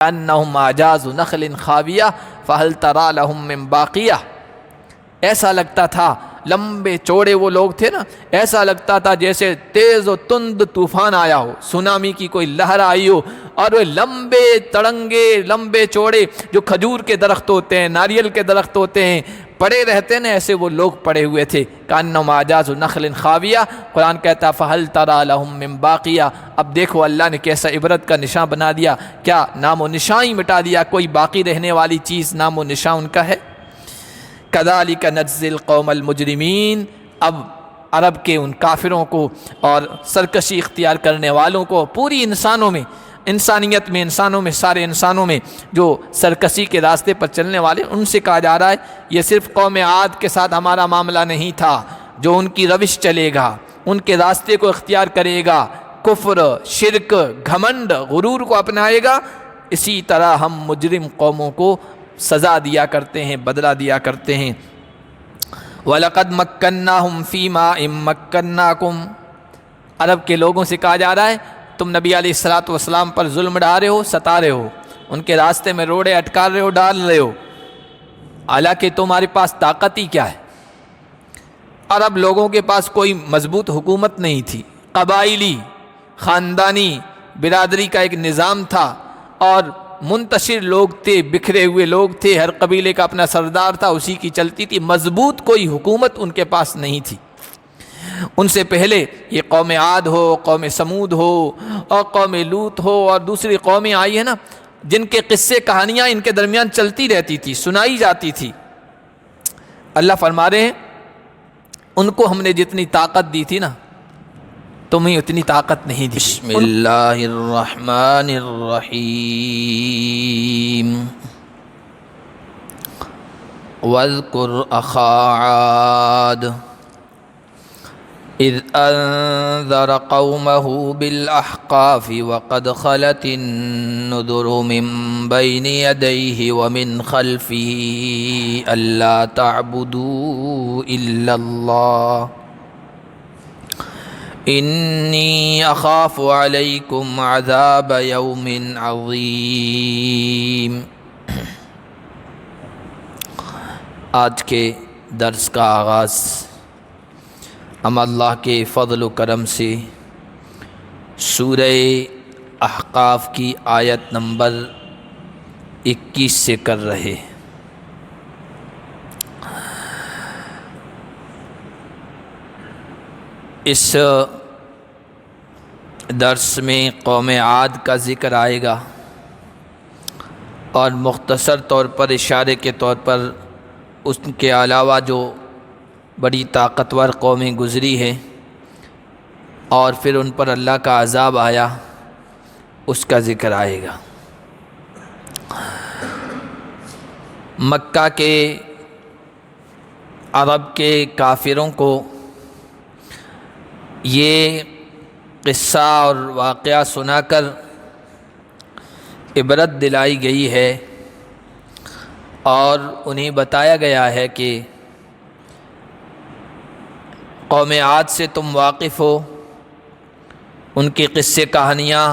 انہم اعجاز نخل خاویہ فہل تری لہم من باقیہ۔ ایسا لگتا تھا، لمبے چوڑے وہ لوگ تھے نا، ایسا لگتا تھا جیسے تیز و تند طوفان آیا ہو، سونامی کی کوئی لہر آئی ہو، اور وہ لمبے تڑنگے لمبے چوڑے جو کھجور کے درخت ہوتے ہیں، ناریل کے درخت ہوتے ہیں، پڑے رہتے ہیں نا، ایسے وہ لوگ پڑے ہوئے تھے۔ کأنہم اعجاز نخل خاویہ، قرآن کہتا فہل تری لہم من باقیہ۔ اب دیکھو اللہ نے کیسا عبرت کا نشان بنا دیا، کیا نام و نشان ہی مٹا دیا، کوئی باقی رہنے والی چیز نام و نشان ان کا ہے؟ کذالک نجزی القوم المجرمین۔ اب عرب کے ان کافروں کو اور سرکشی اختیار کرنے والوں کو، پوری انسانوں میں، انسانیت میں، انسانوں میں، سارے انسانوں میں جو سرکشی کے راستے پر چلنے والے، ان سے کہا جا رہا ہے یہ صرف قوم عاد کے ساتھ ہمارا معاملہ نہیں تھا، جو ان کی روش چلے گا، ان کے راستے کو اختیار کرے گا، کفر، شرک، گھمنڈ، غرور کو اپنائے گا، اسی طرح ہم مجرم قوموں کو سزا دیا کرتے ہیں، بدلہ دیا کرتے ہیں۔ وَلَقَدْ مَكَّنَّاهُمْ فِي مَاءٍ مَكَّنَّاكُمْ۔ عرب کے لوگوں سے کہا جا رہا ہے تم نبی علیہ السلام پر ظلم ڈھا رہے ہو، ستا رہے ہو، ان کے راستے میں روڑے اٹکا رہے ہو، ڈال رہے ہو، حالانکہ تمہارے پاس طاقت ہی کیا ہے۔ عرب لوگوں کے پاس کوئی مضبوط حکومت نہیں تھی، قبائلی، خاندانی برادری کا ایک نظام تھا، اور منتشر لوگ تھے، بکھرے ہوئے لوگ تھے، ہر قبیلے کا اپنا سردار تھا، اسی کی چلتی تھی، مضبوط کوئی حکومت ان کے پاس نہیں تھی۔ ان سے پہلے یہ قوم عاد ہو، قوم سمود ہو، اور قوم لوط ہو، اور دوسری قومیں آئی ہیں نا، جن کے قصے کہانیاں ان کے درمیان چلتی رہتی تھی، سنائی جاتی تھی۔ اللہ فرما رہے ہیں ان کو ہم نے جتنی طاقت دی تھی نا، تمہیں اتنی طاقت نہیں دی۔ بسم اللہ الرحمن الرحیم۔ واذکر اخا عاد اذ انذر قومه بالاحقاف وقد خلت النذر من بین یدیہ ومن خلفہ الا تعبدوا الا اللہ انی اخاف علیکم عذاب یوم عظیم۔ آج کے درس کا آغاز ہم اللہ کے فضل و کرم سے سورہ احقاف کی آیت نمبر 21 سے کر رہے۔ اس درس میں قوم عاد کا ذکر آئے گا، اور مختصر طور پر اشارے کے طور پر اس کے علاوہ جو بڑی طاقتور قومیں گزری ہیں اور پھر ان پر اللہ کا عذاب آیا، اس کا ذکر آئے گا۔ مکہ کے عرب کے کافروں کو یہ قصہ اور واقعہ سنا کر عبرت دلائی گئی ہے، اور انہیں بتایا گیا ہے کہ قوم عاد سے تم واقف ہو، ان کے قصے کہانیاں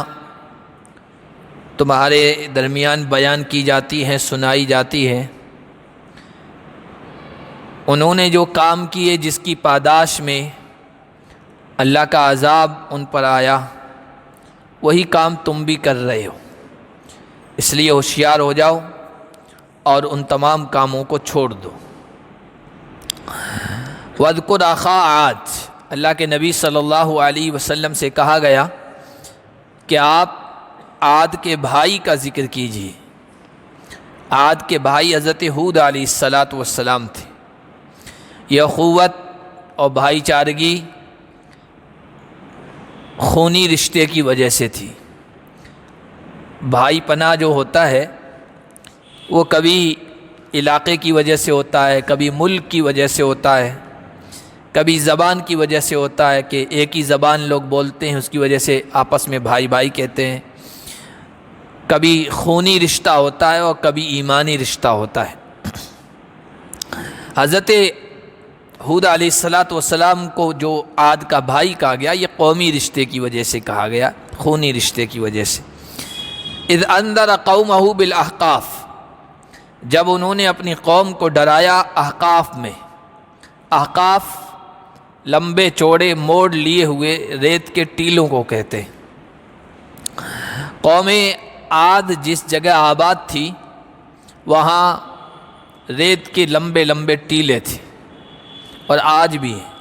تمہارے درمیان بیان کی جاتی ہیں، سنائی جاتی ہیں۔ انہوں نے جو کام کیے، جس کی پاداش میں اللہ کا عذاب ان پر آیا، وہی کام تم بھی کر رہے ہو، اس لیے ہوشیار ہو جاؤ اور ان تمام کاموں کو چھوڑ دو۔ وَاذْكُرْ أَخَا عَاد، اللہ کے نبی صلی اللہ علیہ وسلم سے کہا گیا کہ آپ عاد کے بھائی کا ذکر کیجیے۔ عاد کے بھائی حضرت ہود علیہ السلام تھے۔ یہ اخوت اور بھائی چارگی خونی رشتے کی وجہ سے تھی۔ بھائی پناہ جو ہوتا ہے وہ کبھی علاقے کی وجہ سے ہوتا ہے، کبھی ملک کی وجہ سے ہوتا ہے، کبھی زبان کی وجہ سے ہوتا ہے کہ ایک ہی زبان لوگ بولتے ہیں، اس کی وجہ سے آپس میں بھائی بھائی کہتے ہیں، کبھی خونی رشتہ ہوتا ہے اور کبھی ایمانی رشتہ ہوتا ہے۔ حضرت ہود علیہ السلام کو جو عاد کا بھائی کہا گیا، یہ قومی رشتے کی وجہ سے کہا گیا، خونی رشتے کی وجہ سے۔ اذ انذر قومہ بالاحقاف، جب انہوں نے اپنی قوم کو ڈرایا احقاف میں۔ احقاف لمبے چوڑے موڑ لیے ہوئے ریت کے ٹیلوں کو کہتے ہیں۔ قوم عاد جس جگہ آباد تھی وہاں ریت کے لمبے لمبے ٹیلے تھے، اور آج بھی ہیں،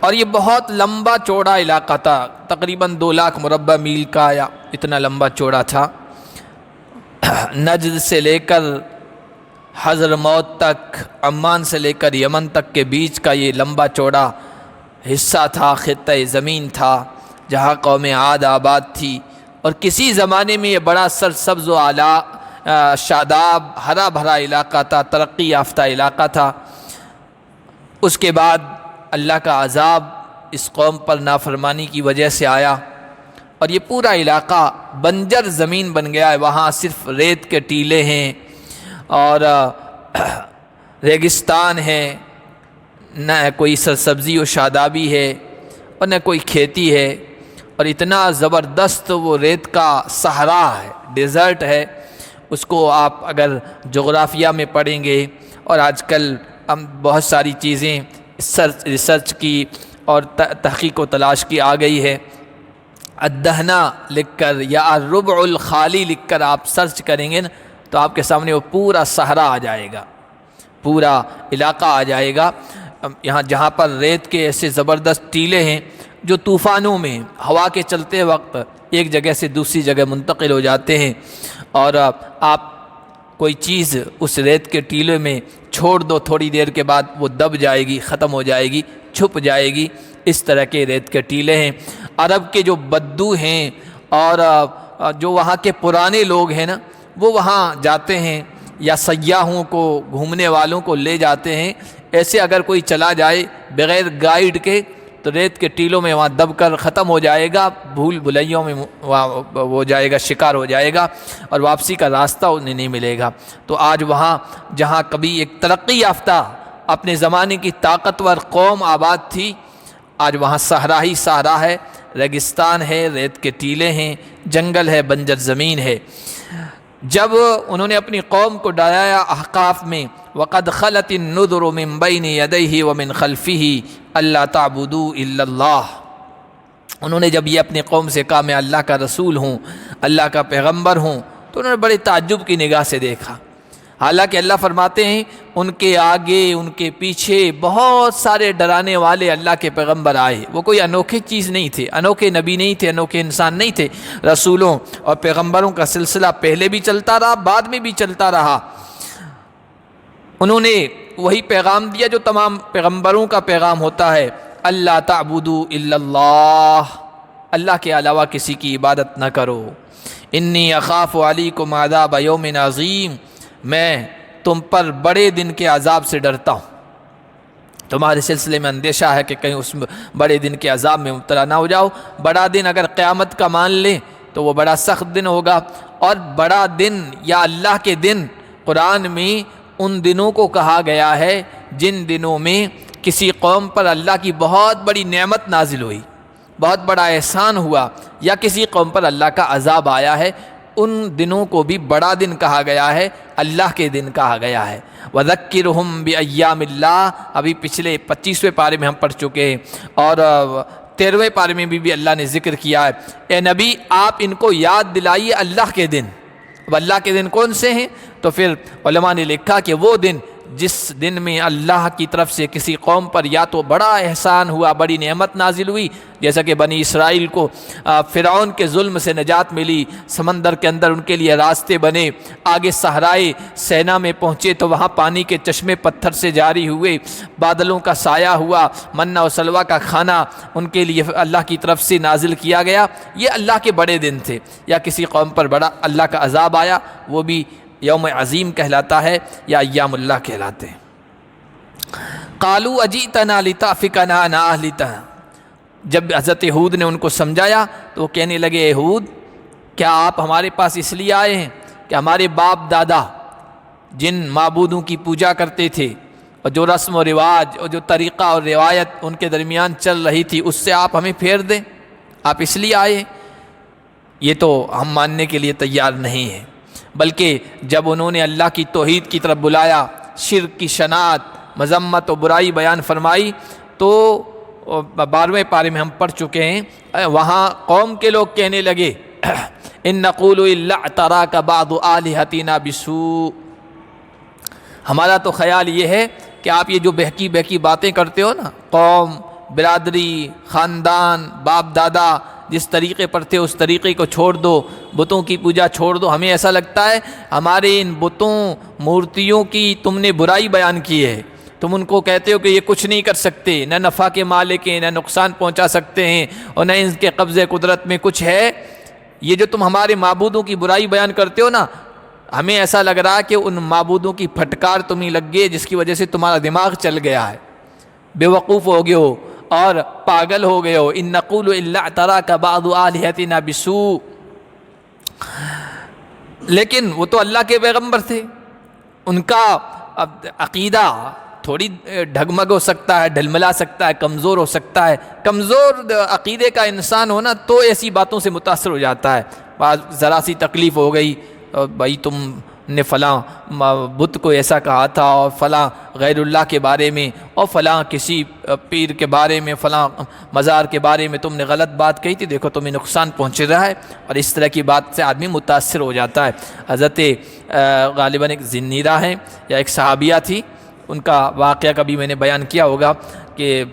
اور یہ بہت لمبا چوڑا علاقہ تھا، تقریباً 2 لاکھ مربع میل کا یا اتنا لمبا چوڑا تھا۔ نجد سے لے کر حضرموت تک، عمان سے لے کر یمن تک کے بیچ کا یہ لمبا چوڑا حصہ تھا، خطہ زمین تھا جہاں قوم عاد آباد تھی، اور کسی زمانے میں یہ بڑا سرسبز و شاداب ہرا بھرا علاقہ تھا، ترقی یافتہ علاقہ تھا۔ اس کے بعد اللہ کا عذاب اس قوم پر نافرمانی کی وجہ سے آیا، اور یہ پورا علاقہ بنجر زمین بن گیا ہے، وہاں صرف ریت کے ٹیلے ہیں اور ریگستان ہے، نہ کوئی سرسبزی و شادابی ہے اور نہ کوئی کھیتی ہے، اور اتنا زبردست وہ ریت کا صحرا ہے، ڈیزرٹ ہے۔ اس کو آپ اگر جغرافیہ میں پڑھیں گے، اور آج کل ہم بہت ساری چیزیں ریسرچ کی اور تحقیق و تلاش کی آ گئی ہے، الدہنا لکھ کر یا الربع الخالی لکھ کر آپ سرچ کریں گے نا تو آپ کے سامنے وہ پورا صحرا آ جائے گا، پورا علاقہ آ جائے گا۔ یہاں جہاں پر ریت کے ایسے زبردست ٹیلے ہیں جو طوفانوں میں ہوا کے چلتے وقت ایک جگہ سے دوسری جگہ منتقل ہو جاتے ہیں، اور آپ کوئی چیز اس ریت کے ٹیلے میں چھوڑ دو، تھوڑی دیر کے بعد وہ دب جائے گی، ختم ہو جائے گی، چھپ جائے گی۔ اس طرح کے ریت کے ٹیلے ہیں۔ عرب کے جو بدو ہیں اور جو وہاں کے پرانے لوگ ہیں نا، وہ وہاں جاتے ہیں یا سیاحوں کو، گھومنے والوں کو لے جاتے ہیں۔ ایسے اگر کوئی چلا جائے بغیر گائیڈ کے تو ریت کے ٹیلوں میں وہاں دب کر ختم ہو جائے گا، بھول بھلیوں میں ہو جائے گا، شکار ہو جائے گا، اور واپسی کا راستہ انہیں نہیں ملے گا۔ تو آج وہاں جہاں کبھی ایک ترقی یافتہ اپنے زمانے کی طاقتور قوم آباد تھی، آج وہاں صحرا ہی صحرا ہے، ریگستان ہے، ریت کے ٹیلے ہیں، جنگل ہے، بنجر زمین ہے۔ جب انہوں نے اپنی قوم کو ڈرایا احقاف میں، وَقَدْ خَلَتِ النُّذُرُ مِن بَيْنِ يَدَيْهِ وَمِنْ خَلْفِهِ أَلَّا تَعْبُدُوا إِلَّا اللَّهَ، انہوں نے جب یہ اپنی قوم سے کہا میں اللہ کا رسول ہوں، اللہ کا پیغمبر ہوں، تو انہوں نے بڑے تعجب کی نگاہ سے دیکھا۔ حالانکہ اللہ فرماتے ہیں ان کے آگے ان کے پیچھے بہت سارے ڈرانے والے اللہ کے پیغمبر آئے، وہ کوئی انوکھے چیز نہیں تھے، انوکھے نبی نہیں تھے، انوکھے انسان نہیں تھے۔ رسولوں اور پیغمبروں کا سلسلہ پہلے بھی چلتا رہا، بعد میں بھی چلتا رہا۔ انہوں نے وہی پیغام دیا جو تمام پیغمبروں کا پیغام ہوتا ہے، اللہ تعبدوا الا اللہ، اللہ کے علاوہ کسی کی عبادت نہ کرو۔ انی اخاف علیکم عذاب یوم عظیم، میں تم پر بڑے دن کے عذاب سے ڈرتا ہوں، تمہارے سلسلے میں اندیشہ ہے کہ کہیں اس بڑے دن کے عذاب میں مبتلا نہ ہو جاؤ۔ بڑا دن اگر قیامت کا مان لیں تو وہ بڑا سخت دن ہوگا، اور بڑا دن یا اللہ کے دن قرآن میں ان دنوں کو کہا گیا ہے جن دنوں میں کسی قوم پر اللہ کی بہت بڑی نعمت نازل ہوئی، بہت بڑا احسان ہوا، یا کسی قوم پر اللہ کا عذاب آیا ہے، ان دنوں کو بھی بڑا دن کہا گیا ہے، اللہ کے دن کہا گیا ہے۔ وَذَكِّرْهُمْ بِأَيَّامِ اللَّهِ، ابھی پچھلے 25ویں پارے میں ہم پڑھ چکے ہیں، اور 13ویں پارے میں بھی اللہ نے ذکر کیا ہے، اے نبی آپ ان کو یاد دلائیے اللہ کے دن۔ اب اللہ کے دن کون سے ہیں؟ تو پھر علماء نے لکھا کہ وہ دن جس دن میں اللہ کی طرف سے کسی قوم پر یا تو بڑا احسان ہوا، بڑی نعمت نازل ہوئی، جیسا کہ بنی اسرائیل کو فرعون کے ظلم سے نجات ملی، سمندر کے اندر ان کے لیے راستے بنے، آگے صحرائے سینا میں پہنچے تو وہاں پانی کے چشمے پتھر سے جاری ہوئے، بادلوں کا سایہ ہوا، منہ و سلوہ کا کھانا ان کے لیے اللہ کی طرف سے نازل کیا گیا، یہ اللہ کے بڑے دن تھے۔ یا کسی قوم پر بڑا اللہ کا عذاب آیا، وہ بھی یوم عظیم کہلاتا ہے یا ایام اللہ کہلاتے ہیں۔ قالوا اجئتنا لتأفکنا عن آلہتنا، جب حضرت ہود نے ان کو سمجھایا تو وہ کہنے لگے اے ہود، کیا آپ ہمارے پاس اس لیے آئے ہیں کہ ہمارے باپ دادا جن معبودوں کی پوجا کرتے تھے اور جو رسم و رواج اور جو طریقہ اور روایت ان کے درمیان چل رہی تھی اس سے آپ ہمیں پھیر دیں؟ آپ اس لیے آئے ہیں؟ یہ تو ہم ماننے کے لیے تیار نہیں ہیں، بلکہ جب انہوں نے اللہ کی توحید کی طرف بلایا، شرک کی شناعت، مذمت و برائی بیان فرمائی، تو 12ویں پارے میں ہم پڑھ چکے ہیں، وہاں قوم کے لوگ کہنے لگے ان نقول الا اعتراک بعض آلہتنا بسوء، ہمارا تو خیال یہ ہے کہ آپ یہ جو بہکی بہکی باتیں کرتے ہو نا، قوم، برادری، خاندان، باپ دادا جس طریقے پر تھے اس طریقے کو چھوڑ دو، بتوں کی پوجا چھوڑ دو، ہمیں ایسا لگتا ہے ہمارے ان بتوں مورتیوں کی تم نے برائی بیان کی ہے، تم ان کو کہتے ہو کہ یہ کچھ نہیں کر سکتے، نہ نفع کے مالک ہیں، نہ نقصان پہنچا سکتے ہیں، اور نہ ان کے قبضے قدرت میں کچھ ہے، یہ جو تم ہمارے معبودوں کی برائی بیان کرتے ہو نا، ہمیں ایسا لگ رہا ہے کہ ان معبودوں کی پھٹکار تمہیں لگ گئی جس کی وجہ سے تمہارا دماغ چل گیا ہے، بے وقوف ہو گئے ہو اور پاگل ہو گئے ہو، ان نقول الا اعتراک بعض آلہتنا بسوء۔ لیکن وہ تو اللہ کے پیغمبر تھے، ان کا عقیدہ تھوڑی ڈھگمگ ہو سکتا ہے، ڈھلملا سکتا ہے، کمزور ہو سکتا ہے، کمزور عقیدے کا انسان ہونا تو ایسی باتوں سے متاثر ہو جاتا ہے، ذرا سی تکلیف ہو گئی، بھائی تم نے فلاں بت کو ایسا کہا تھا، اور فلاں غیر اللہ کے بارے میں، اور فلاں کسی پیر کے بارے میں، فلاں مزار کے بارے میں تم نے غلط بات کہی تھی، دیکھو تمہیں نقصان پہنچ رہا ہے، اور اس طرح کی بات سے آدمی متاثر ہو جاتا ہے۔ حضرت غالباً ایک زنیرہ ہیں یا ایک صحابیہ تھی، ان کا واقعہ کبھی میں نے بیان کیا ہوگا کہ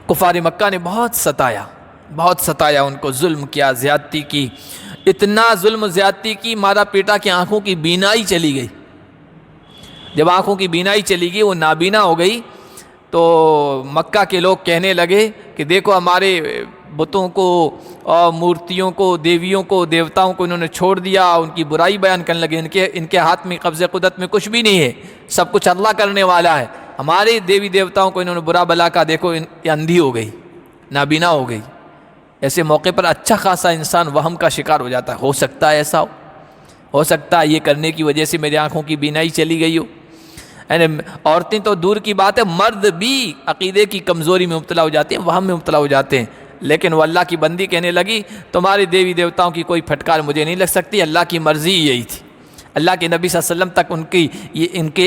کفار مکہ نے بہت ستایا ان کو، ظلم کیا، زیادتی کی، اتنا ظلم زیادتی کی، مارا پیٹا کہ آنکھوں کی بینائی چلی گئی۔ جب آنکھوں کی بینائی چلی گئی، وہ نابینا ہو گئی، تو مکہ کے لوگ کہنے لگے کہ دیکھو ہمارے بتوں کو اور مورتیوں کو، دیویوں کو، دیوتاؤں کو انہوں نے چھوڑ دیا، ان کی برائی بیان کرنے لگے، ان کے ہاتھ میں قبض قدرت میں کچھ بھی نہیں ہے، سب کچھ اللہ کرنے والا ہے، ہمارے دیوی دیوتاؤں کو انہوں نے برا بلا کہا، دیکھو یہ اندھی ہو گئی، نابینا ہو گئی۔ ایسے موقع پر اچھا خاصا انسان وہم کا شکار ہو جاتا ہے، ہو سکتا ہے ایسا ہو سکتا ہے یہ کرنے کی وجہ سے میری آنکھوں کی بینائی چلی گئی ہو۔ یعنی عورتیں تو دور کی بات ہے، مرد بھی عقیدے کی کمزوری میں مبتلا ہو جاتے ہیں، وہم میں مبتلا ہو جاتے ہیں، لیکن وہ اللہ کی بندی کہنے لگی تمہارے دیوی دیوتاؤں کی کوئی پھٹکار مجھے نہیں لگ سکتی، اللہ کی مرضی یہی تھی۔ اللہ کے نبی صلی اللہ علیہ وسلم تک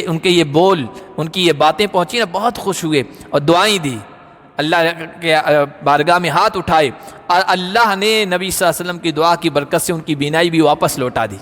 ان کے یہ بول، ان کی یہ باتیں پہنچی نا، بہت خوش ہوئے اور دعائیں دی، اللہ کے بارگاہ میں ہاتھ اٹھائے، اور اللہ نے نبی صلی اللہ علیہ وسلم کی دعا کی برکت سے ان کی بینائی بھی واپس لوٹا دی،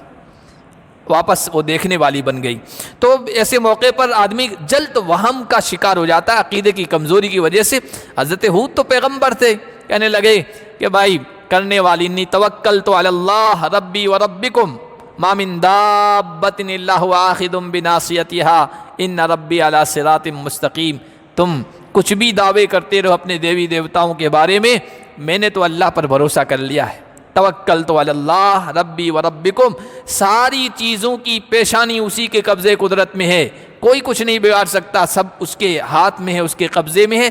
واپس وہ دیکھنے والی بن گئی۔ تو ایسے موقع پر آدمی جلد وہم کا شکار ہو جاتا ہے عقیدے کی کمزوری کی وجہ سے۔ حضرت ہود تو پیغمبر تھے، کہنے لگے کہ بھائی کرنے والی، انی توکلت علی اللہ ربی و ربکم ما من دابۃ الا هو آخذ بناصیتها ان ربی علی صراط مستقیم۔ تم کچھ بھی دعوے کرتے رہو اپنے دیوی دیوتاؤں کے بارے میں نے تو اللہ پر بھروسہ کر لیا ہے، توکلت علی اللہ ربی و ربکم، ساری چیزوں کی پیشانی اسی کے قبضے قدرت میں ہے، کوئی کچھ نہیں بگاڑ سکتا، سب اس کے ہاتھ میں ہے، اس کے قبضے میں ہے،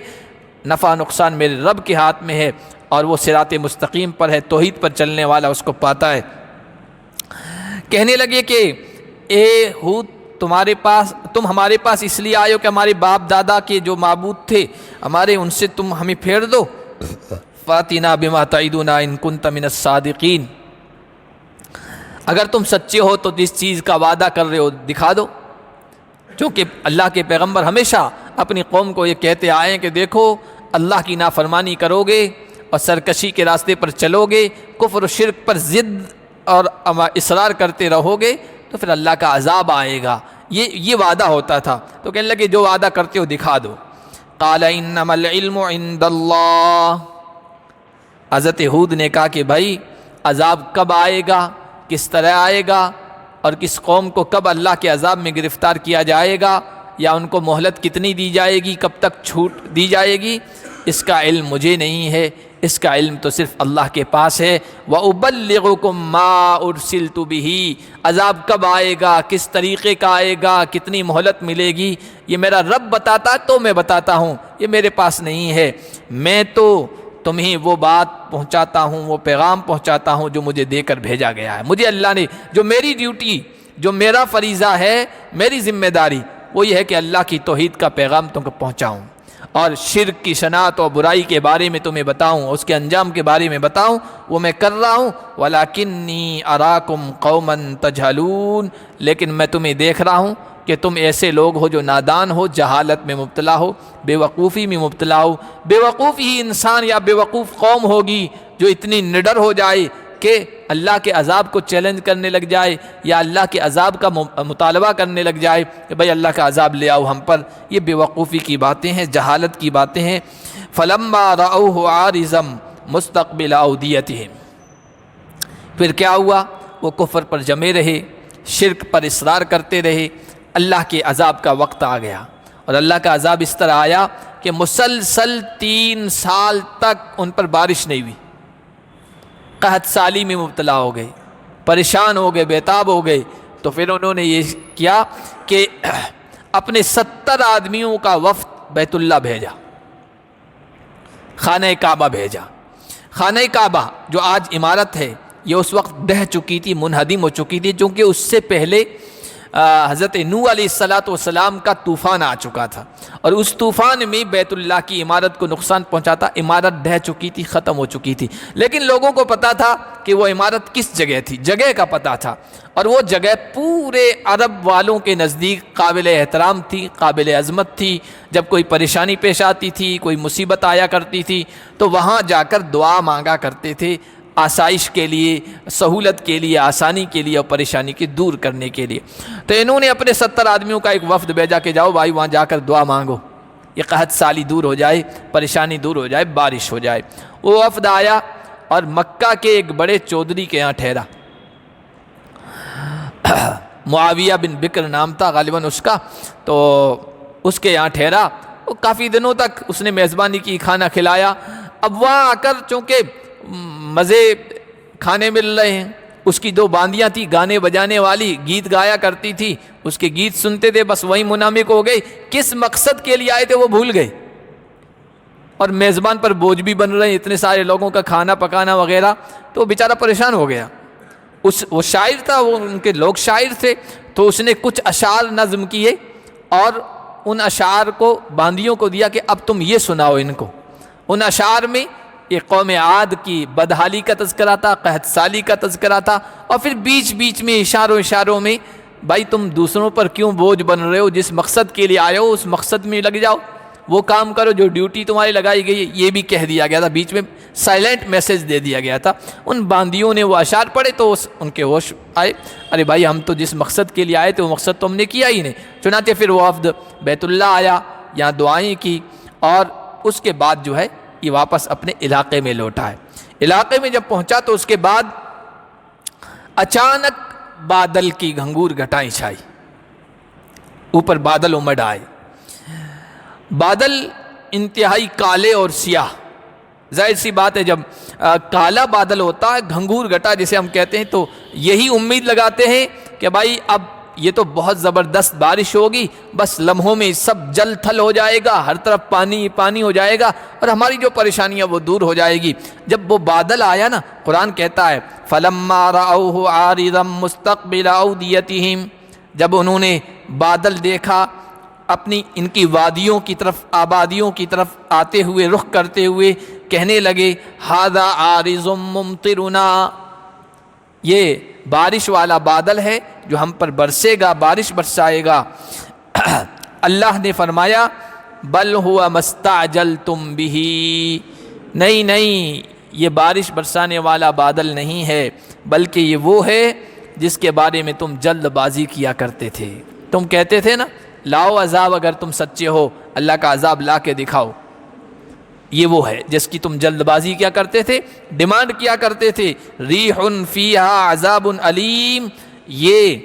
نفع نقصان میرے رب کے ہاتھ میں ہے، اور وہ صراط مستقیم پر ہے، توحید پر چلنے والا اس کو پاتا ہے۔ کہنے لگے کہ اے ہود تم ہمارے پاس اس لیے آئے ہو کہ ہمارے باپ دادا کے جو معبود تھے ہمارے، ان سے تم ہمیں پھیر دو، فاتنا بما تعدنا ان کنت من الصادقین، اگر تم سچے ہو تو جس چیز کا وعدہ کر رہے ہو دکھا دو۔ چونکہ اللہ کے پیغمبر ہمیشہ اپنی قوم کو یہ کہتے آئے ہیں کہ دیکھو اللہ کی نافرمانی کرو گے اور سرکشی کے راستے پر چلو گے، کفر و شرک پر ضد اور اصرار کرتے رہو گے تو پھر اللہ کا عذاب آئے گا، یہ وعدہ ہوتا تھا۔ تو کہنے لگے جو وعدہ کرتے ہو دکھا دو۔ قال انما العلم عند اللہ، حضرت ہود نے کہا کہ بھائی عذاب کب آئے گا، کس طرح آئے گا، اور کس قوم کو کب اللہ کے عذاب میں گرفتار کیا جائے گا، یا ان کو مہلت کتنی دی جائے گی، کب تک چھوٹ دی جائے گی، اس کا علم مجھے نہیں ہے، اس کا علم تو صرف اللہ کے پاس ہے۔ وَأُبَلِّغُكُم مَّا أُرْسِلْتُ بِهِ، عذاب کب آئے گا، کس طریقے کا آئے گا، کتنی مہلت ملے گی، یہ میرا رب بتاتا تو میں بتاتا ہوں، یہ میرے پاس نہیں ہے، میں تو تمہیں وہ بات پہنچاتا ہوں، وہ پیغام پہنچاتا ہوں جو مجھے دے کر بھیجا گیا ہے۔ مجھے اللہ نے جو میری ڈیوٹی، جو میرا فریضہ ہے، میری ذمہ داری وہ یہ ہے کہ اللہ کی توحید کا پیغام تم کو پہنچاؤں، اور شرک کی شناعت اور برائی کے بارے میں تمہیں بتاؤں، اس کے انجام کے بارے میں بتاؤں، وہ میں کر رہا ہوں۔ وَلَكِنِّي أَرَاكُمْ قَوْمًا تَجْهَلُونَ، لیکن میں تمہیں دیکھ رہا ہوں کہ تم ایسے لوگ ہو جو نادان ہو، جہالت میں مبتلا ہو، بے وقوفی میں مبتلا ہو۔ بے وقوف ہی انسان یا بے وقوف قوم ہوگی جو اتنی نڈر ہو جائے کہ اللہ کے عذاب کو چیلنج کرنے لگ جائے یا اللہ کے عذاب کا مطالبہ کرنے لگ جائے کہ بھئی اللہ کا عذاب لے آؤ ہم پر۔ یہ بے وقوفی کی باتیں ہیں، جہالت کی باتیں ہیں۔ فَلَمَّا رَأَوْهُ عَارِضًا مُسْتَقْبِلَ أَوْدِيَتِهِمْ، پھر کیا ہوا؟ وہ کفر پر جمے رہے، شرک پر اصرار کرتے رہے۔ اللہ کے عذاب کا وقت آ گیا، اور اللہ کا عذاب اس طرح آیا کہ مسلسل 3 سال تک ان پر بارش نہیں ہوئی، قحط سالی میں مبتلا ہو گئے، پریشان ہو گئے، بےتاب ہو گئے۔ تو پھر انہوں نے یہ کیا کہ اپنے 70 آدمیوں کا وفد بیت اللہ بھیجا، خانہ کعبہ بھیجا۔ خانہ کعبہ جو آج عمارت ہے یہ اس وقت ڈہ چکی تھی، منہدم ہو چکی تھی، چونکہ اس سے پہلے حضرت نوح علیہ السلام کا طوفان آ چکا تھا، اور اس طوفان میں بیت اللہ کی عمارت کو نقصان پہنچا تھا۔ عمارت ڈھہ چکی تھی، ختم ہو چکی تھی، لیکن لوگوں کو پتا تھا کہ وہ عمارت کس جگہ تھی، جگہ کا پتا تھا، اور وہ جگہ پورے عرب والوں کے نزدیک قابل احترام تھی، قابل عظمت تھی۔ جب کوئی پریشانی پیش آتی تھی، کوئی مصیبت آیا کرتی تھی، تو وہاں جا کر دعا مانگا کرتے تھے، آسائش کے لیے، سہولت کے لیے، آسانی کے لیے اور پریشانی کے دور کرنے کے لیے۔ تو انہوں نے اپنے 70 آدمیوں کا ایک وفد بھیجا کہ جاؤ بھائی وہاں جا کر دعا مانگو، یہ قحط سالی دور ہو جائے، پریشانی دور ہو جائے، بارش ہو جائے۔ وہ وفد آیا اور مکہ کے ایک بڑے چودھری کے ہاں ٹھہرا، معاویہ بن بکر نام تھا غالباً اس کا، تو اس کے یہاں ٹھہرا۔ وہ کافی دنوں تک اس نے میزبانی کی، کھانا کھلایا۔ اب وہاں آ کر چونکہ مزے کھانے مل رہے ہیں، اس کی 2 باندیاں تھی گانے بجانے والی، گیت گایا کرتی تھی، اس کے گیت سنتے تھے، بس وہی منامک ہو گئی۔ کس مقصد کے لیے آئے تھے وہ بھول گئے، اور میزبان پر بوجھ بھی بن رہے ہیں، اتنے سارے لوگوں کا کھانا پکانا وغیرہ، تو بیچارہ پریشان ہو گیا۔ وہ شاعر تھا، وہ ان کے لوگ شاعر تھے، تو اس نے کچھ اشعار نظم کیے اور ان اشعار کو باندیوں کو دیا کہ اب تم یہ سناؤ ان کو۔ ان اشعار میں ایک قوم عاد کی بدحالی کا تذکرہ تھا، قحط سالی کا تذکرہ تھا، اور پھر بیچ بیچ میں اشاروں میں بھائی تم دوسروں پر کیوں بوجھ بن رہے ہو، جس مقصد کے لیے آئے ہو اس مقصد میں لگ جاؤ، وہ کام کرو جو ڈیوٹی تمہاری لگائی گئی ہے، یہ بھی کہہ دیا گیا تھا، بیچ میں سائلنٹ میسج دے دیا گیا تھا۔ ان باندیوں نے وہ اشعار پڑھے تو ان کے ہوش آئے، ارے بھائی ہم تو جس مقصد کے لیے آئے تھے وہ مقصد تو ہم نے کیا ہی نہیں۔ چنانچہ پھر وہ وفد بیت اللہ آیا، یہاں دعائیں کی، اور اس کے بعد جو ہے یہ واپس اپنے علاقے میں لوٹا ہے۔ علاقے میں جب پہنچا تو اس کے بعد اچانک بادل کی گھنگور گھٹائیں چھائی، اوپر بادل امڈ آئے۔ بادل انتہائی کالے اور سیاہ، ظاہر سی بات ہے جب کالا بادل ہوتا ہے، گھنگور گھٹا جسے ہم کہتے ہیں، تو یہی امید لگاتے ہیں کہ بھائی اب یہ تو بہت زبردست بارش ہوگی، بس لمحوں میں سب جل تھل ہو جائے گا، ہر طرف پانی پانی ہو جائے گا، اور ہماری جو پریشانیاں وہ دور ہو جائے گی۔ جب وہ بادل آیا نا، قرآن کہتا ہے فَلَمَّا رَأَوْهُ عَارِضًا مُسْتَقْبِلَ أَوْدِيَتِهِمْ، جب انہوں نے بادل دیکھا اپنی ان کی وادیوں کی طرف، آبادیوں کی طرف آتے ہوئے، رخ کرتے ہوئے، کہنے لگے هَذَا عَارِضٌ مُمْطِرُنَا، یہ بارش والا بادل ہے جو ہم پر برسے گا، بارش برسائے گا۔ اللہ نے فرمایا بل ہوا مستعجلتم بہ، نہیں یہ بارش برسانے والا بادل نہیں ہے، بلکہ یہ وہ ہے جس کے بارے میں تم جلد بازی کیا کرتے تھے۔ تم کہتے تھے نا لاؤ عذاب، اگر تم سچے ہو اللہ کا عذاب لا کے دکھاؤ، یہ وہ ہے جس کی تم جلد بازی کیا کرتے تھے، ڈیمانڈ کیا کرتے تھے۔ ریح فیہا عذاب علیم، یہ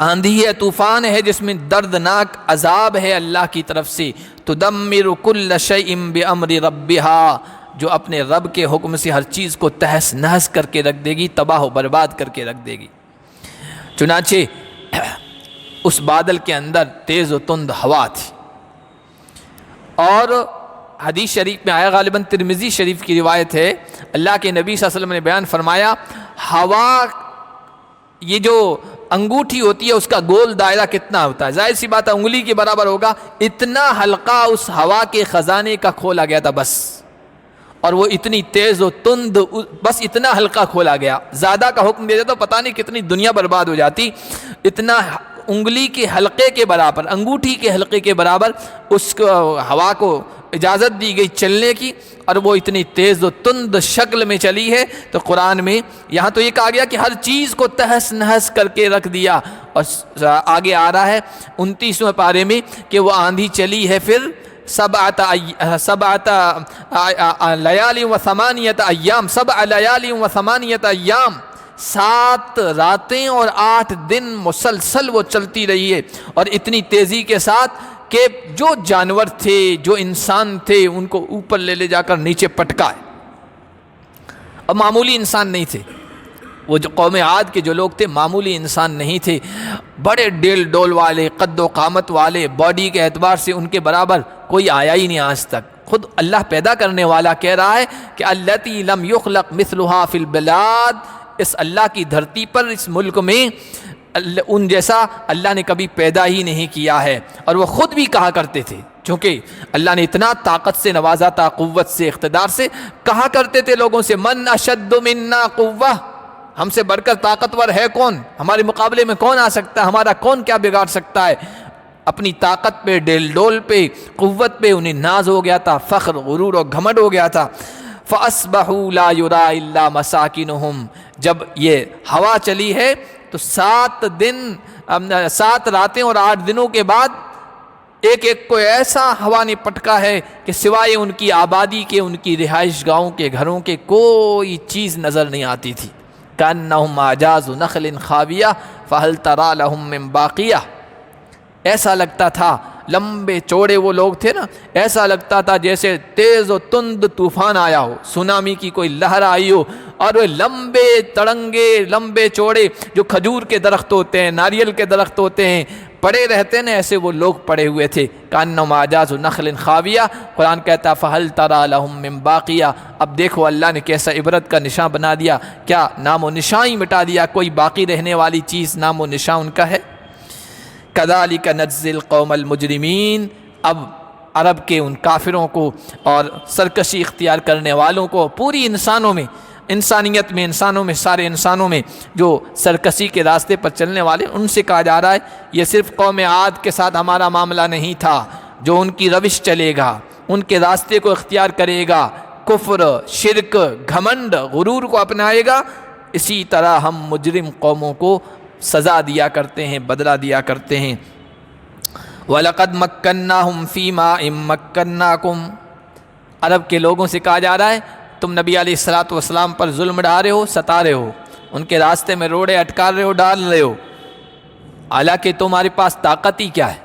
آندھی ہے، طوفان ہے جس میں دردناک عذاب ہے اللہ کی طرف سے۔ تدمر کل شیء بامر ربہا، جو اپنے رب کے حکم سے ہر چیز کو تہس نہس کر کے رکھ دے گی، تباہ و برباد کر کے رکھ دے گی۔ چنانچہ اس بادل کے اندر تیز و تند ہوا تھی، اور حدیث شریف میں آیا، غالباً ترمذی شریف کی روایت ہے، اللہ کے نبی صلی اللہ علیہ وسلم نے بیان فرمایا ہوا، یہ جو انگوٹھی ہوتی ہے اس کا گول دائرہ کتنا ہوتا ہے، ظاہر سی بات ہے انگلی کے برابر ہوگا، اتنا حلقہ اس ہوا کے خزانے کا کھولا گیا تھا بس، اور وہ اتنی تیز و تند، بس اتنا ہلکا کھولا گیا، زیادہ کا حکم دے دیتا تو پتہ نہیں کتنی دنیا برباد ہو جاتی، اتنا انگلی کے حلقے کے برابر، انگوٹھی کے حلقے کے برابر اس کو ہوا کو اجازت دی گئی چلنے کی، اور وہ اتنی تیز و تند شکل میں چلی ہے۔ تو قرآن میں یہاں تو یہ کہا گیا کہ ہر چیز کو تہس نہس کر کے رکھ دیا، اور آگے آ رہا ہے 29ویں پارے میں کہ وہ آندھی چلی ہے پھر سبعۃ لیال و ثمانیۃ ایام، 7 لیال و 8 ایام، 7 راتیں اور 8 دن مسلسل وہ چلتی رہی ہے، اور اتنی تیزی کے ساتھ کہ جو جانور تھے، جو انسان تھے، ان کو اوپر لے جا کر نیچے پٹکائے، اور معمولی انسان نہیں تھے وہ، جو قوم عاد کے جو لوگ تھے معمولی انسان نہیں تھے، بڑے ڈیل ڈول والے، قد و قامت والے، باڈی کے اعتبار سے ان کے برابر کوئی آیا ہی نہیں آج تک۔ خود اللہ پیدا کرنے والا کہہ رہا ہے کہ التی لم یخلق مثلها فی البلاد، اس اللہ کی دھرتی پر، اس ملک میں ان جیسا اللہ نے کبھی پیدا ہی نہیں کیا ہے۔ اور وہ خود بھی کہا کرتے تھے، چونکہ اللہ نے اتنا طاقت سے نوازا تھا، قوت سے، اقتدار سے، کہا کرتے تھے لوگوں سے من اشد منا قوہ، ہم سے بڑھ کر طاقتور ہے کون، ہمارے مقابلے میں کون آ سکتا ہے، ہمارا کون کیا بگاڑ سکتا ہے۔ اپنی طاقت پہ، ڈیل ڈول پہ، قوت پہ انہیں ناز ہو گیا تھا، فخر، غرور اور گھمنڈ ہو گیا تھا۔ فَأَصْبَحُوا لَا يُرَىٰ إِلَّا مَسَاكِنُهُمْ، جب یہ ہوا چلی ہے تو 7 راتیں اور 8 دنوں کے بعد ایک ایک کو ایسا ہوا نے پٹکا ہے کہ سوائے ان کی آبادی کے، ان کی رہائش گاہوں کے، گھروں کے، کوئی چیز نظر نہیں آتی تھی۔ كَأَنَّهُمْ أَعْجَازُ نَخْلٍ خَاوِيَةٍ فَهَلْ تَرَىٰ لَهُم مِّن بَاقِيَةٍ، ایسا لگتا تھا، لمبے چوڑے وہ لوگ تھے نا، ایسا لگتا تھا جیسے تیز و تند طوفان آیا ہو، سونامی کی کوئی لہر آئی ہو، اور وہ لمبے تڑنگے، لمبے چوڑے جو کھجور کے درخت ہوتے ہیں، ناریل کے درخت ہوتے ہیں، پڑے رہتے ہیں، ایسے وہ لوگ پڑے ہوئے تھے۔ کأنہم اعجاز نخل خاویہ، قرآن کہتا فہل تری لہم من باقیہ، اب دیکھو اللہ نے کیسا عبرت کا نشان بنا دیا، کیا نام و نشان ہی مٹا دیا، کوئی باقی رہنے والی چیز، نام و نشان ان کا ہے۔ کذالک نجزی القوم المجرمین، اب عرب کے ان کافروں کو اور سرکشی اختیار کرنے والوں کو، پوری انسانوں میں، انسانیت میں، انسانوں میں، سارے انسانوں میں جو سرکشی کے راستے پر چلنے والے، ان سے کہا جا رہا ہے یہ صرف قوم عاد کے ساتھ ہمارا معاملہ نہیں تھا، جو ان کی روش چلے گا، ان کے راستے کو اختیار کرے گا، کفر، شرک، گھمنڈ، غرور کو اپنائے گا، اسی طرح ہم مجرم قوموں کو سزا دیا کرتے ہیں، بدلہ دیا کرتے ہیں۔ وَلَقَدْ مَكَّنَّاهُمْ فِي مَاءٍ مَكَّنَّاكُمْ، عرب کے لوگوں سے کہا جا رہا ہے تم نبی علیہ الصلوۃ والسلام پر ظلم ڈھا رہے ہو، ستا رہے ہو، ان کے راستے میں روڑے اٹکا رہے ہو، ڈال رہے ہو، حالانکہ تمہارے پاس طاقت ہی کیا ہے۔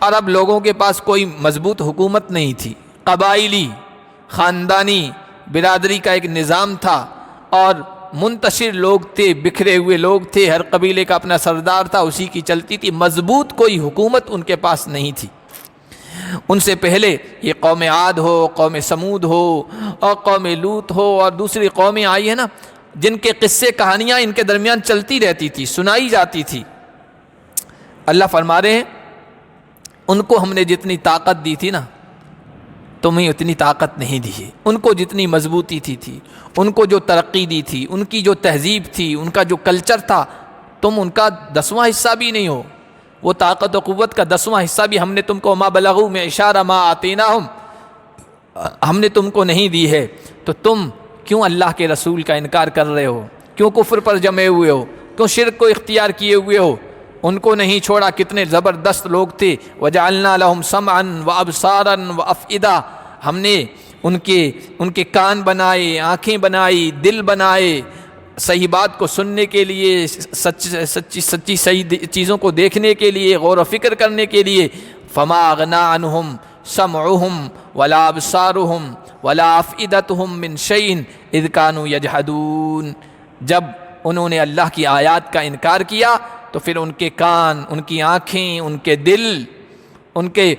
عرب لوگوں کے پاس کوئی مضبوط حکومت نہیں تھی، قبائلی، خاندانی برادری کا ایک نظام تھا، اور منتشر لوگ تھے، بکھرے ہوئے لوگ تھے، ہر قبیلے کا اپنا سردار تھا، اسی کی چلتی تھی، مضبوط کوئی حکومت ان کے پاس نہیں تھی۔ ان سے پہلے یہ قوم عاد ہو، قوم سمود ہو، اور قوم لوط ہو، اور دوسری قومیں آئی ہیں نا، جن کے قصے کہانیاں ان کے درمیان چلتی رہتی تھی، سنائی جاتی تھی۔ اللہ فرما رہے ہیں ان کو ہم نے جتنی طاقت دی تھی نا، تمہیں اتنی طاقت نہیں دی ہے۔ ان کو جتنی مضبوطی تھی، ان کو جو ترقی دی تھی، ان کی جو تہذیب تھی، ان کا جو کلچر تھا، تم ان کا 10واں حصہ بھی نہیں ہو۔ وہ طاقت و قوت کا 10واں حصہ بھی ہم نے تم کو ما بلغوا معشار ما آتیناہم، ہم نے تم کو نہیں دی ہے، تو تم کیوں اللہ کے رسول کا انکار کر رہے ہو؟ کیوں کفر پر جمے ہوئے ہو؟ کیوں شرک کو اختیار کیے ہوئے ہو؟ ان کو نہیں چھوڑا، کتنے زبردست لوگ تھے۔ وَجَعَلْنَا لَهُمْ سَمْعًا وَأَبْصَارًا وَأَفْئِدَةً، ہم نے ان کے کان بنائے، آنکھیں بنائی، دل بنائے، صحیح بات کو سننے کے لیے، سچی صحیح چیزوں کو دیکھنے کے لیے، غور و فکر کرنے کے لیے۔ فَمَا أَغْنَىٰ عَنْهُمْ سَمْعُهُمْ وَلَا أَبْصَارُهُمْ وَلَا أَفْئِدَتُهُمْ مِنْ شَيْءٍ إِذْ كَانُوا يَجْحَدُونَ، جب انہوں نے اللہ کی آیات کا انکار کیا تو پھر ان کے کان، ان کی آنکھیں، ان کے دل، ان کے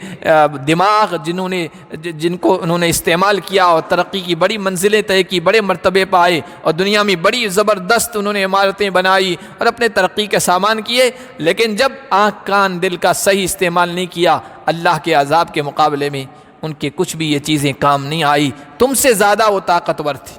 دماغ جن کو انہوں نے استعمال کیا اور ترقی کی بڑی منزلیں طے کی، بڑے مرتبے پائے اور دنیا میں بڑی زبردست انہوں نے عمارتیں بنائی اور اپنے ترقی کے سامان کیے، لیکن جب آنکھ کان دل کا صحیح استعمال نہیں کیا، اللہ کے عذاب کے مقابلے میں ان کے کچھ بھی یہ چیزیں کام نہیں آئی۔ تم سے زیادہ وہ طاقتور تھی،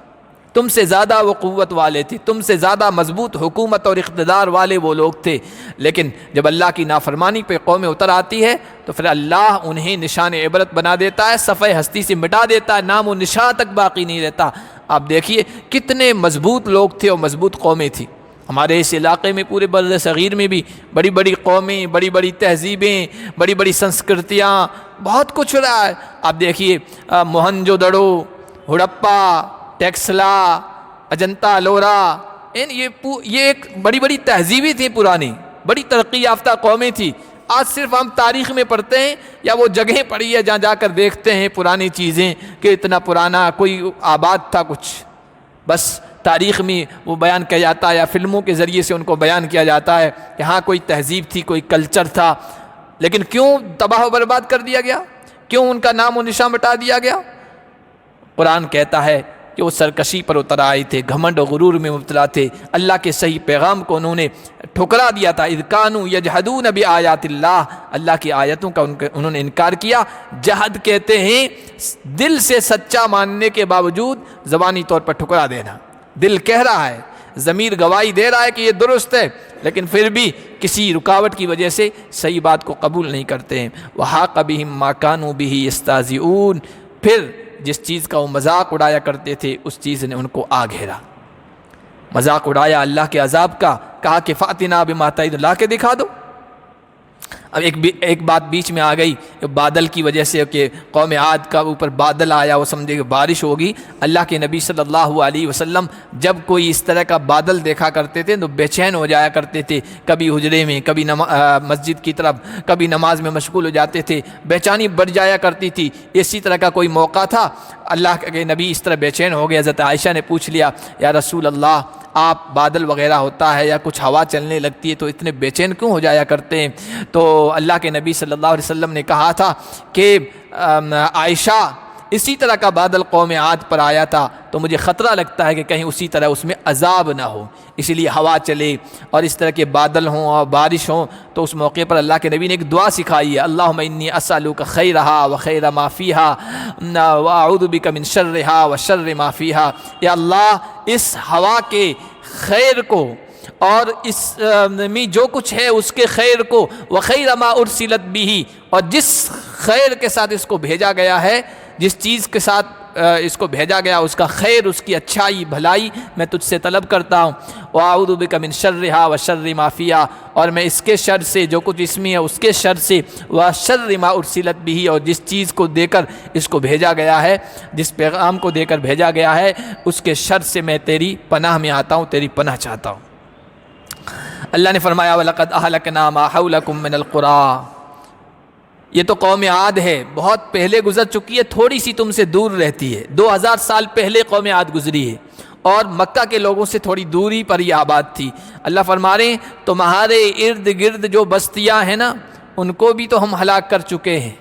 تم سے زیادہ وہ قوت والے تھے، تم سے زیادہ مضبوط حکومت اور اقتدار والے وہ لوگ تھے، لیکن جب اللہ کی نافرمانی پہ قومیں اتر آتی ہے تو پھر اللہ انہیں نشان عبرت بنا دیتا ہے، صفحہ ہستی سے مٹا دیتا ہے، نام و نشان تک باقی نہیں رہتا۔ آپ دیکھیے کتنے مضبوط لوگ تھے اور مضبوط قومیں تھیں۔ ہمارے اس علاقے میں پورے بر صغیر میں بھی بڑی بڑی قومیں، بڑی بڑی تہذیبیں، بڑی بڑی سنسکرتیاں، بہت کچھ ہو رہا ہے۔ آپ دیکھیے موہنجو دڑو، ہڑپا، ٹیکسلا، اجنتا لورا، یہ ایک بڑی بڑی تہذیبیں تھیں، پرانی بڑی ترقی یافتہ قومیں تھیں۔ آج صرف ہم تاریخ میں پڑھتے ہیں یا وہ جگہیں پڑھی ہے جہاں جا کر دیکھتے ہیں پرانی چیزیں کہ اتنا پرانا کوئی آباد تھا، کچھ بس تاریخ میں وہ بیان کیا جاتا ہے یا فلموں کے ذریعے سے ان کو بیان کیا جاتا ہے کہ ہاں کوئی تہذیب تھی، کوئی کلچر تھا، لیکن کیوں تباہ و برباد کر دیا گیا؟ کیوں ان کا نام و نشان مٹا دیا گیا؟ قرآن کہتا ہے کہ وہ سرکشی پر اتر آئے تھے، گھمنڈ و غرور میں مبتلا تھے، اللہ کے صحیح پیغام کو انہوں نے ٹھکرا دیا تھا۔ اذ کانوا یجحدون بآیات اللہ، اللہ کی آیتوں کا انہوں نے انکار کیا۔ جہد کہتے ہیں دل سے سچا ماننے کے باوجود زبانی طور پر ٹھکرا دینا، دل کہہ رہا ہے، ضمیر گواہی دے رہا ہے کہ یہ درست ہے، لیکن پھر بھی کسی رکاوٹ کی وجہ سے صحیح بات کو قبول نہیں کرتے ہیں۔ وحاق بہم ما کانوا بہ یستہزئون، پھر جس چیز کا وہ مذاق اڑایا کرتے تھے اس چیز نے ان کو آ گھیرا، مذاق اڑایا اللہ کے عذاب کا، کہا کہ فاتنا بما تعدنا، لا کے دکھا دو۔ اب ایک بات بیچ میں آ گئی بادل کی وجہ سے کہ قوم عاد کا اوپر بادل آیا، وہ سمجھے کہ بارش ہوگی۔ اللہ کے نبی صلی اللہ علیہ وسلم جب کوئی اس طرح کا بادل دیکھا کرتے تھے تو بے چین ہو جایا کرتے تھے، کبھی حجرے میں، کبھی مسجد کی طرف، کبھی نماز میں مشغول ہو جاتے تھے، بے چینی بڑھ جایا کرتی تھی۔ اسی طرح کا کوئی موقع تھا، اللہ کے نبی اس طرح بے چین ہو گئے، حضرت عائشہ نے پوچھ لیا یا رسول اللہ، آپ بادل وغیرہ ہوتا ہے یا کچھ ہوا چلنے لگتی ہے تو اتنے بے چین کیوں ہو جایا کرتے ہیں؟ تو اللہ کے نبی صلی اللہ علیہ وسلم نے کہا تھا کہ عائشہ، اسی طرح کا بادل قوم عاد پر آیا تھا تو مجھے خطرہ لگتا ہے کہ کہیں اسی طرح اس میں عذاب نہ ہو، اسی لیے ہوا چلے اور اس طرح کے بادل ہوں اور بارش ہوں تو اس موقع پر اللہ کے نبی نے ایک دعا سکھائی ہے، اللہم انی اسألک خیرہا وخیر ما فیہا واعوذ بک من شرہا وشر ما فیہا۔ یا اللہ، اس ہوا کے خیر کو اور اس میں جو کچھ ہے اس کے خیر کو، وخیر ما ارسلت بہ، اور جس خیر کے ساتھ اس کو بھیجا گیا ہے، جس چیز کے ساتھ اس کو بھیجا گیا اس کا خیر، اس کی اچھائی بھلائی میں تجھ سے طلب کرتا ہوں۔ وَأَعُوذُ بِكَ مِن شَرِّهَا وَشَرِّ مَا فِيهَا، اور میں اس کے شر سے، جو کچھ اس میں ہے اس کے شر سے، وَشَرِّ مَا أُرْسِلَتْ بِهِ، اور جس چیز کو دے کر اس کو بھیجا گیا ہے، جس پیغام کو دے کر بھیجا گیا ہے اس کے شر سے میں تیری پناہ میں آتا ہوں، تیری پناہ چاہتا ہوں۔ اللہ نے فرمایا وَلَقَدْ أَهْلَكْنَا مَا حَوْلَكُم مِّنَ الْقُرَىٰ، یہ تو قوم عاد ہے، بہت پہلے گزر چکی ہے، تھوڑی سی تم سے دور رہتی ہے، 2000 سال پہلے قوم عاد گزری ہے اور مکہ کے لوگوں سے تھوڑی دوری پر یہ آباد تھی۔ اللہ فرما رہے ہیں تمہارے ارد گرد جو بستیاں ہیں نا، ان کو بھی تو ہم ہلاک کر چکے ہیں۔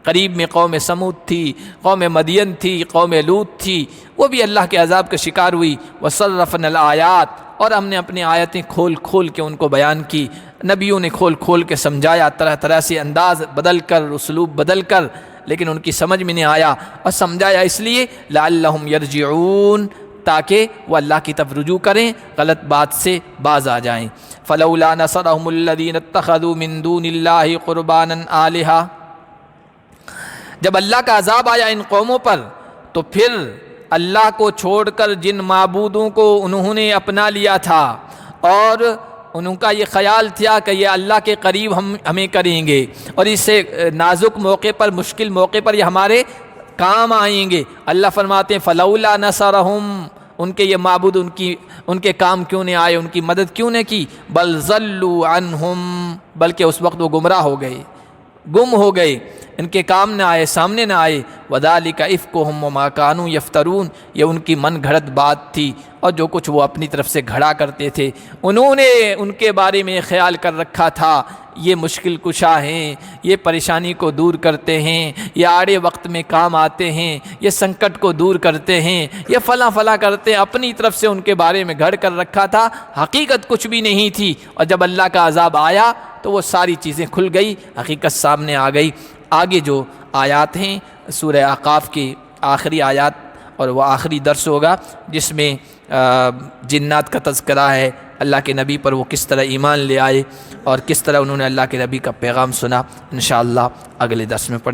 قریب میں قوم سمود تھی، قوم مدین تھی، قوم لوط تھی، وہ بھی اللہ کے عذاب کا شکار ہوئی۔ وَصَرَّفْنَا الْآيَاتِ، اور ہم نے اپنی آیتیں کھول کھول کے ان کو بیان کی، نبیوں نے کھول کھول کے سمجھایا، طرح طرح سے انداز بدل کر، اسلوب بدل کر، لیکن ان کی سمجھ میں نہیں آیا، اور سمجھایا اس لیے لعلہم یرجعون، تاکہ وہ اللہ کی طرف رجوع کریں، غلط بات سے باز آ جائیں۔ فلولا نصرهم الذین اتخذوا من دون اللہ قربانا آلہہ، جب اللہ کا عذاب آیا ان قوموں پر تو پھر اللہ کو چھوڑ کر جن معبودوں کو انہوں نے اپنا لیا تھا اور ان کا یہ خیال تھا کہ یہ اللہ کے قریب ہمیں کریں گے اور اس سے نازک موقع پر، مشکل موقع پر یہ ہمارے کام آئیں گے، اللہ فرماتے ہیں فلولا نصرہم، ان کے یہ معبود ان کے کام کیوں نہیں آئے، ان کی مدد کیوں نہیں کی، بل ضلوا عنہم، بلکہ اس وقت وہ گمراہ ہو گئے، گم ہو گئے، ان کے کام نہ آئے، سامنے نہ آئے۔ وَذَلِكَ إِفْكُهُمْ وَمَا كَانُوا يَفْتَرُونَ، یہ ان کی من گھڑت بات تھی اور جو کچھ وہ اپنی طرف سے گھڑا کرتے تھے، انہوں نے ان کے بارے میں خیال کر رکھا تھا یہ مشکل کشا ہیں، یہ پریشانی کو دور کرتے ہیں، یہ آڑے وقت میں کام آتے ہیں، یہ سنکٹ کو دور کرتے ہیں، یہ فلاں فلاں کرتے ہیں، اپنی طرف سے ان کے بارے میں گھڑ کر رکھا تھا، حقیقت کچھ بھی نہیں تھی۔ اور جب اللہ کا عذاب آیا تو وہ ساری چیزیں کھل گئی، حقیقت سامنے آ گئی۔ آگے جو آیات ہیں سورہ احقاف کی آخری آیات، اور وہ آخری درس ہوگا جس میں جنات کا تذکرہ ہے، اللہ کے نبی پر وہ کس طرح ایمان لے آئے اور کس طرح انہوں نے اللہ کے نبی کا پیغام سنا، انشاءاللہ اگلے درس میں پڑھیں۔